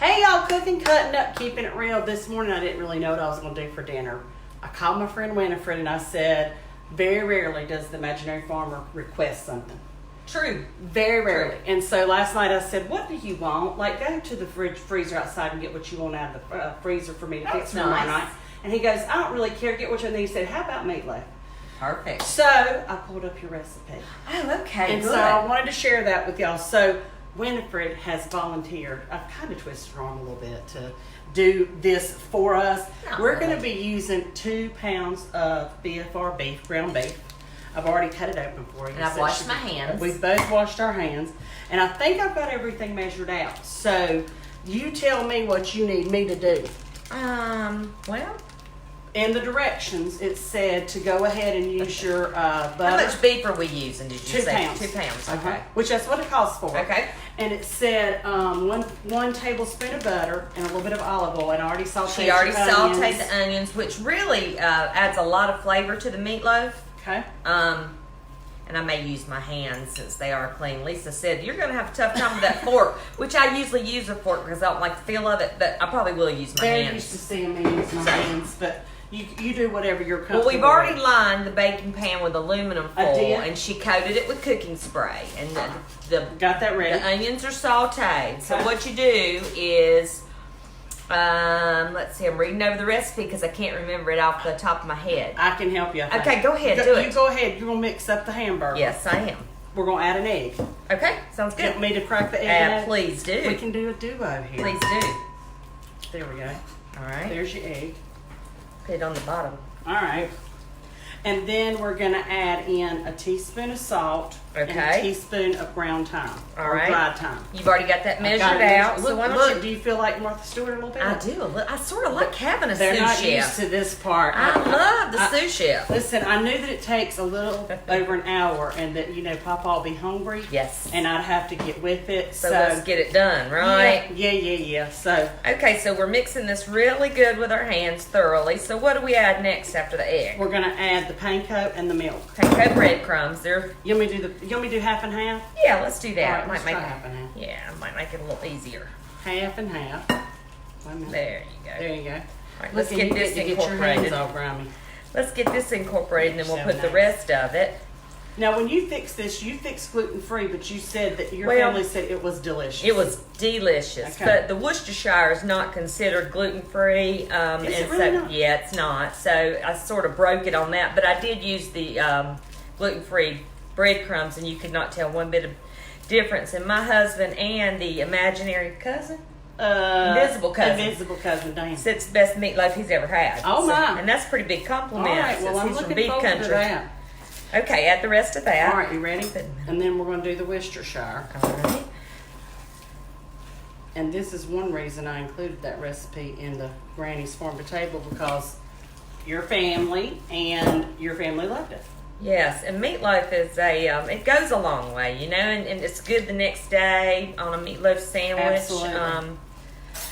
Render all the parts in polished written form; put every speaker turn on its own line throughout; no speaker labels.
Hey y'all, cooking, cutting up, keeping it real. This morning I didn't really know what I was going to do for dinner. I called my friend Wentifred and I said, very rarely does the imaginary farmer request something.
True.
Very rarely. And so last night I said, what do you want? Like, go to the freezer outside and get what you want out of the freezer for me to fix for tomorrow night. And he goes, I don't really care. Get what you want. And he said, how about meatloaf?
Perfect.
So I pulled up your recipe.
Oh, okay.
And
good.
so I wanted to share that with y'all. So Wentifred has volunteered. I've kind of twisted her arm a little bit to do this for us. We're going to be using 2 pounds of BFR beef, ground beef. I've already cut it open for you.
And I've washed my hands.
We've both washed our hands. And I think I've got everything measured out. So you tell me what you need me to do.
Well,
in the directions, it said to go ahead and use your butter.
how much beef are we using, did you
2
say?
pounds.
2 pounds, okay.
Uh-huh. Which that's what it calls for.
Okay.
And it said one tablespoon of butter and a little bit of olive oil. And I already sauteed
She already
your
sauteed
onions.
the onions, which really adds a lot of flavor to the meatloaf.
Okay.
And I may use my hands since they are clean. Lisa said, you're going to have a tough time with that fork, which I usually use a fork because I don't like the feel of it, but I probably will use my
They're
hands.
used to seeing me use my hands, but you do whatever you're comfortable
Well, we've already
with.
lined the baking pan with aluminum
I
foil,
did.
and she coated it with cooking spray. And the
Got that ready.
The onions are sauteed. So
Okay.
what you do is, let's see, I'm reading over the recipe because I can't remember it off the top of my head.
I can help you. I think.
Okay, go ahead, do it.
You go ahead. You're going to mix up the hamburger.
Yes, I am.
We're going to add an egg.
Okay, sounds
Do you
good.
want me to crack the egg?
Please do.
We can do a duo here.
Please do.
There we go.
All right.
There's your egg.
Put it on the bottom.
All right. And then we're going to add in a teaspoon of salt and a
Okay.
teaspoon of ground thyme.
All
or
right.
dried thyme.
You've already got that
I've
measured
got it
out.
measured.
So why don't
Look,
you?
do you feel like Martha Stewart a little bit?
I do. I sort of like having a
They're
sous
not
chef.
used to this part.
I love the sous chef.
Listen, I knew that it takes a little over an hour and that, Papa will be hungry.
Yes.
And I'd have to get with it.
So let's get it done, right?
Yeah. So
Okay, so we're mixing this really good with our hands thoroughly. So what do we add next after the egg?
we're going to add the panko and the milk.
Panko breadcrumbs.
You want me to do half and half?
Yeah, let's do that.
All right,
Might
let's
make
try half and half.
Yeah, it might make it a little easier.
Half and half. Wait a minute.
There you go.
There you go.
All right, let's
Look,
get
you
this
get your hands
incorporated.
all grimy.
Let's get this incorporated, and then we'll
So
put the
nice.
rest of it.
Now, when you fix this, you fix gluten-free, but you said that your
Well,
family said it was delicious.
It was delicious,
Okay.
but the Worcestershire is not considered gluten-free.
Is it
and
really
so,
not?
Yeah, it's not. So I sort of broke it on that, but I did use the gluten-free breadcrumbs, and you could not tell one bit of difference. And my husband and the imaginary cousin, invisible cousin,
Dan.
said it's the best meatloaf he's ever had.
Oh, my.
And that's a pretty big compliment.
All right, well,
since
I'm
he's from
looking
beef
forward
country.
to that.
Okay, add the rest of that.
All right, you ready? And then we're going to do the Worcestershire.
All right.
And this is one reason I included that recipe in the Granny's Farm to Table, because your family loved it.
Yes, and meatloaf is it goes a long way, and it's good the next day on a meatloaf sandwich.
Absolutely.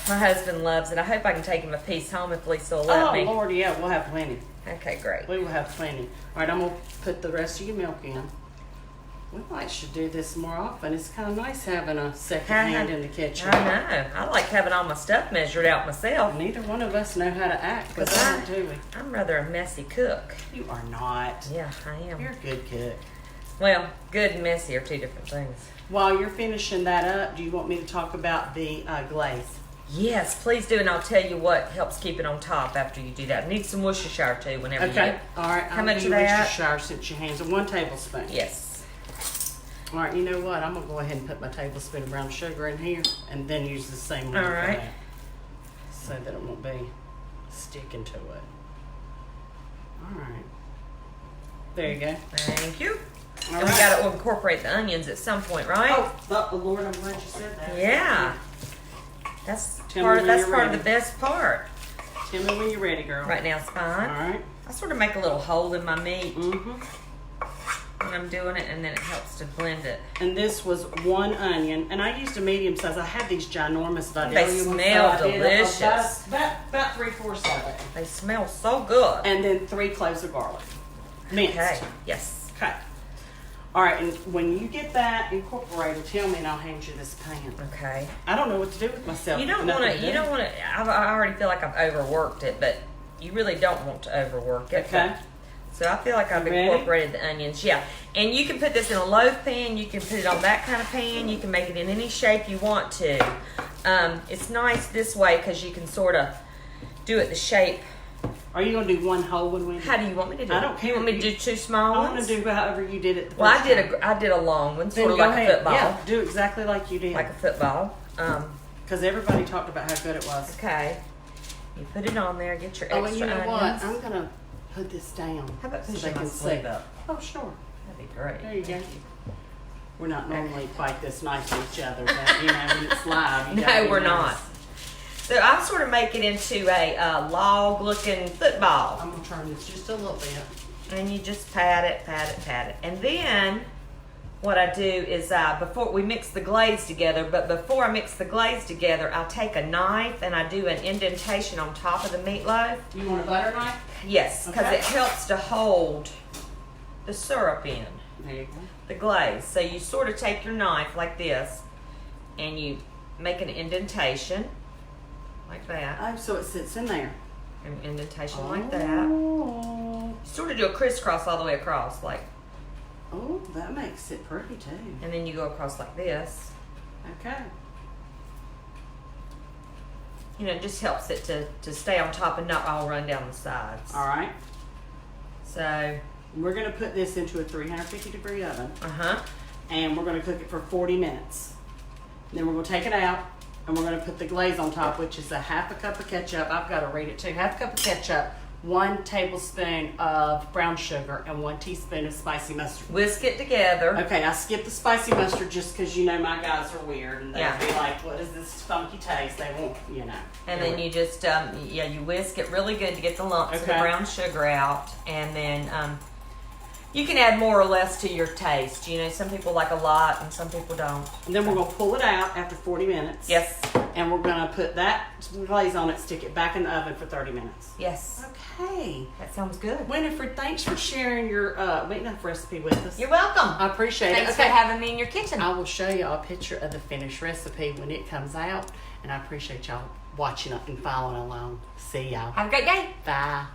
My husband loves it. I hope I can take him a piece home if Lisa will let me.
Oh, Lord, yeah, we'll have plenty.
Okay, great.
We will have plenty. All right, I'm going to put the rest of your milk in. We might should do this more often. It's kind of nice having a second hand in the kitchen.
I know. I like having all my stuff measured out myself.
Neither one of us know how to act, but don't, do we?
I'm rather a messy cook.
You are not.
Yeah, I am.
You're a good cook.
Well, good and messy are two different things.
While you're finishing that up, do you want me to talk about the glaze?
Yes, please do, and I'll tell you what helps keep it on top after you do that. Need some Worcestershire too whenever you do.
Okay. All right.
How
I'll
much
do
of that?
Worcestershire since your hands are 1 tablespoon.
Yes.
All right. You know what? I'm gonna go ahead and put my tablespoon of brown sugar in here, and then use the same one
All
for
right.
that, so that it won't be sticking to it. All right. There you go.
Thank you.
All
And we
right.
got to incorporate the onions at some point, right?
Oh, Lord, I'm glad you said that.
Yeah. That's
Tell
part
me
of
when
that's
you're
part of
ready.
the best part.
Tell me when you're ready, girl.
Right now it's
All
fine.
right.
I sort of make a little hole in my meat
Mm-hmm.
when I'm doing it, and then it helps to blend it.
And this was 1 onion, and I used a medium size. I had these ginormous Vidalia
They
ones, so
smell
I did
delicious.
About 3/4 of it,
They smell so good.
and then 3 cloves of garlic, minced.
Okay. Yes.
Okay. All right, and when you get that incorporated, tell me and I'll hand you this pan.
Okay.
I don't know what to do with myself.
You don't want to. You don't want to. I already feel like I've overworked it, but you really don't want to overwork it.
Okay.
So I feel like I've incorporated the onions. Yeah, and you can put this in a loaf pan. You can put it on that kind of pan. You can make it in any shape you want to. It's nice this way because you can sort of do it the shape.
Are you going to do one whole one, Wendy?
How do you want me to do it?
I don't care.
You want me to do two small ones?
I want to do however you did it.
Well, I did a long one, sort of like a football.
Yeah, do exactly like you did.
Like a football.
Because everybody talked about how good it was.
Okay. You put it on there, get your
Oh,
extra
and you know
onions.
what? I'm going to put this down.
How about
so
pushing
they
my
can
sleeve
see.
up?
Oh, sure.
That'd be great.
There you go. We're not normally quite this nice to each other, but you know, when it's live, you gotta
No,
be
we're
nice.
not. So I sort of make it into a log-looking football.
I'm going to turn this just a little bit.
And you just pat it. And then what I do is before we mix the glaze together, but before I mix the glaze together, I'll take a knife and I do an indentation on top of the meatloaf.
You want a butter knife?
Yes, because
Okay.
it helps to hold the syrup in,
There you go.
the glaze. So you sort of take your knife like this and you make an indentation like that.
Oh, so it sits in there.
An indentation like that.
Oh.
Sort of do a crisscross all the way across, like,
Oh, that makes it pretty too.
and then you go across like this.
Okay.
You know, it just helps it to stay on top and not all run down the sides.
All right.
So,
We're going to put this into a 350-degree oven,
uh-huh.
and we're going to cook it for 40 minutes. Then we're going to take it out, and we're going to put the glaze on top, which is a half a cup of ketchup. I've got to read it too. Half a cup of ketchup, 1 tablespoon of brown sugar, and 1 teaspoon of spicy mustard.
Whisk it together.
Okay, I skipped the spicy mustard just because you know my guys are weird, and they'll
Yeah.
be like, "What is this funky taste?" They won't, you know.
And then you just, you whisk it really good to get the lumps of the
Okay.
brown sugar out. And then you can add more or less to your taste. You know, some people like a lot and some people don't.
And then we're going to pull it out after 40 minutes.
Yes.
And we're going to put that glaze on it, stick it back in the oven for 30 minutes.
Yes.
Okay.
That sounds good.
Winifred, thanks for sharing your meatloaf recipe with us.
You're welcome.
I appreciate
Thanks
it.
for having me in your kitchen.
I will show you a picture of the finished recipe when it comes out. And I appreciate y'all watching and following along. See y'all.
Have a great day.
Bye.